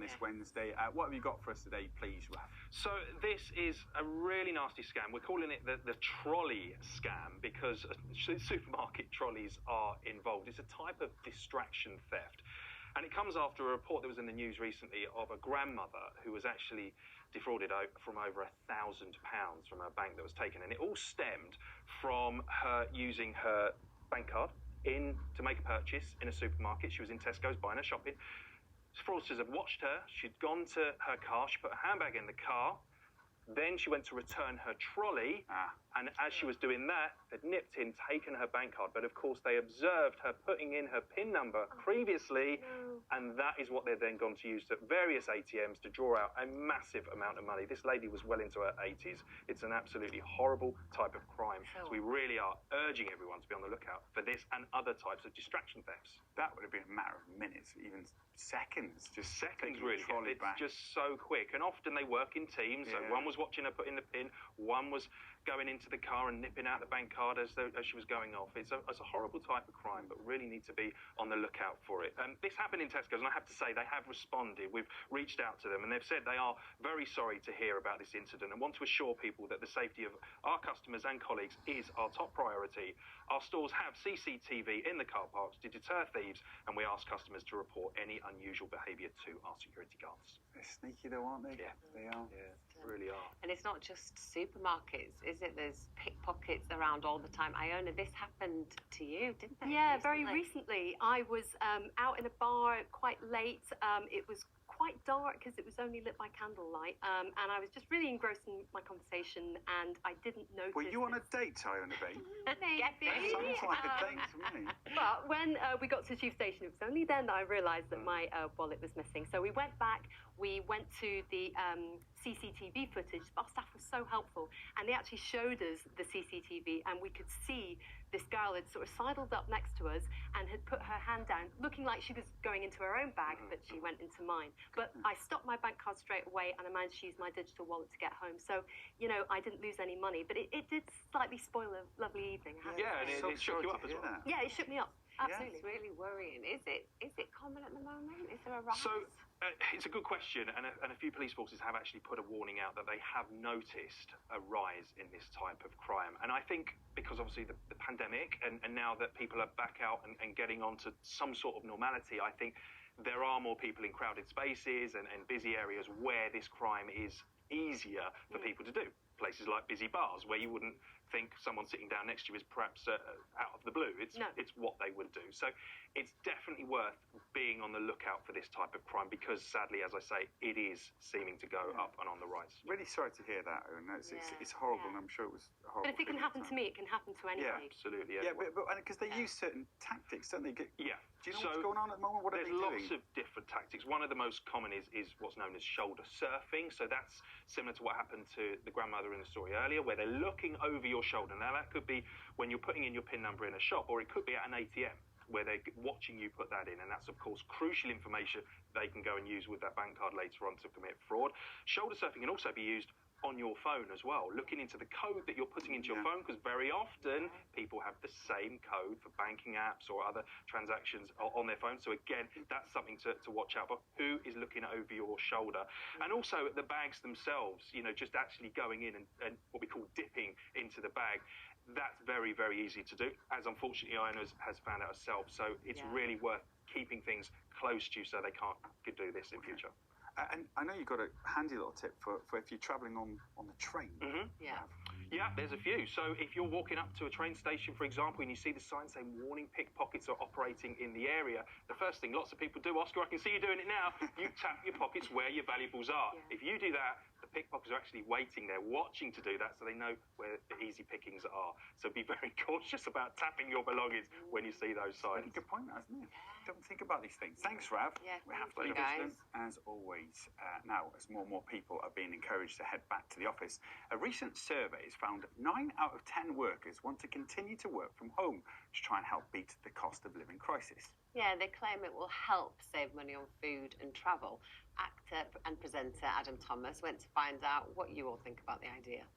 this Wednesday. What have you got for us today, please, Raf? So this is a really nasty scam. We're calling it the trolley scam because supermarket trolleys are involved. It's a type of distraction theft. And it comes after a report that was in the news recently of a grandmother who was actually defrauded from over £1,000 from her bank that was taken. And it all stemmed from her using her bank card to make a purchase in a supermarket. She was in Tesco's buying her shopping. Fraudsters had watched her. She'd gone to her car. She put her handbag in the car. Then she went to return her trolley, and as she was doing that, they'd nipped in, taken her bank card. But of course, they observed her putting in her PIN number previously, and that is what they'd then gone to use at various ATMs to draw out a massive amount of money. This lady was well into her 80s. It's an absolutely horrible type of crime. So we really are urging everyone to be on the lookout for this and other types of distraction thefts. That would have been a matter of minutes, even seconds. Just seconds, really. It's just so quick. And often they work in teams. So one was watching her put in the PIN, one was going into the car and nipping out the bank card as she was going off. It's a horrible type of crime, but really need to be on the lookout for it. This happened in Tesco's, and I have to say they have responded. We've reached out to them, and they've said they are very sorry to hear about this incident and want to assure people that the safety of our customers and colleagues is our top priority. Our stores have CCTV in the car parks to deter thieves, and we ask customers to report any unusual behaviour to our security guards. They're sneaky though, aren't they? Yeah. They are. Yeah, really are. And it's not just supermarkets, is it? There's pickpockets around all the time. Iona, this happened to you, didn't it? Yeah, very recently. I was out in a bar quite late. It was quite dark because it was only lit by candlelight, and I was just really engrossed in my conversation, and I didn't notice. Were you on a date, Iona B? Maybe. Sounds like a date to me. But when we got to the tube station, it was only then that I realised that my wallet was missing. So we went back. We went to the CCTV footage. Our staff was so helpful, and they actually showed us the CCTV, and we could see this girl had sort of sidled up next to us and had put her hand down, looking like she was going into her own bag, but she went into mine. But I stopped my bank card straight away, and I managed to use my digital wallet to get home. So, you know, I didn't lose any money, but it did slightly spoil a lovely evening. Yeah, and it shook you up as well. Yeah, it shook me up. Absolutely. It's really worrying. Is it common at the moment? Is there a rise? So it's a good question, and a few police forces have actually put a warning out that they have noticed a rise in this type of crime. And I think because obviously the pandemic and now that people are back out and getting onto some sort of normality, I think there are more people in crowded spaces and busy areas where this crime is easier for people to do. Places like busy bars where you wouldn't think someone sitting down next to you is perhaps out of the blue. It's what they would do. So it's definitely worth being on the lookout for this type of crime because sadly, as I say, it is seeming to go up and on the rise. Really sorry to hear that, Owen. It's horrible, and I'm sure it was horrible. But if it can happen to me, it can happen to anybody. Yeah, absolutely. Yeah, but because they use certain tactics, don't they? Yeah. Do you know what's going on at the moment? What are they doing? There's lots of different tactics. One of the most common is what's known as shoulder surfing. So that's similar to what happened to the grandmother in the story earlier, where they're looking over your shoulder. Now, that could be when you're putting in your PIN number in a shop, or it could be at an ATM, where they're watching you put that in. And that's, of course, crucial information they can go and use with that bank card later on to commit fraud. Shoulder surfing can also be used on your phone as well, looking into the code that you're putting into your phone, because very often people have the same code for banking apps or other transactions on their phone. So again, that's something to watch out for. Who is looking over your shoulder? And also the bags themselves, you know, just actually going in and what we call dipping into the bag. That's very, very easy to do, as unfortunately Iona has found out herself. So it's really worth keeping things close to you so they can't do this in future. And I know you've got a handy little tip for if you're travelling on the train. Yeah, there's a few. So if you're walking up to a train station, for example, and you see the sign saying warning, pickpockets are operating in the area, the first thing lots of people do, Oscar, I can see you doing it now, you tap your pockets where your valuables are. If you do that, the pickpockets are actually waiting there, watching to do that, so they know where the easy pickings are. So be very cautious about tapping your belongings when you see those signs. Good point, isn't it? Don't think about these things. Thanks, Rav. Yeah, we have to thank be you, vigilant, as always. Now, as more and more people are being encouraged to head back to the office, a recent survey has found 9 out of 10 workers want to continue to work from home to try and help beat the cost of living crisis. Yeah, they claim it will help save money on food and travel. Actor and presenter Adam Thomas went to find out what you all think about the idea.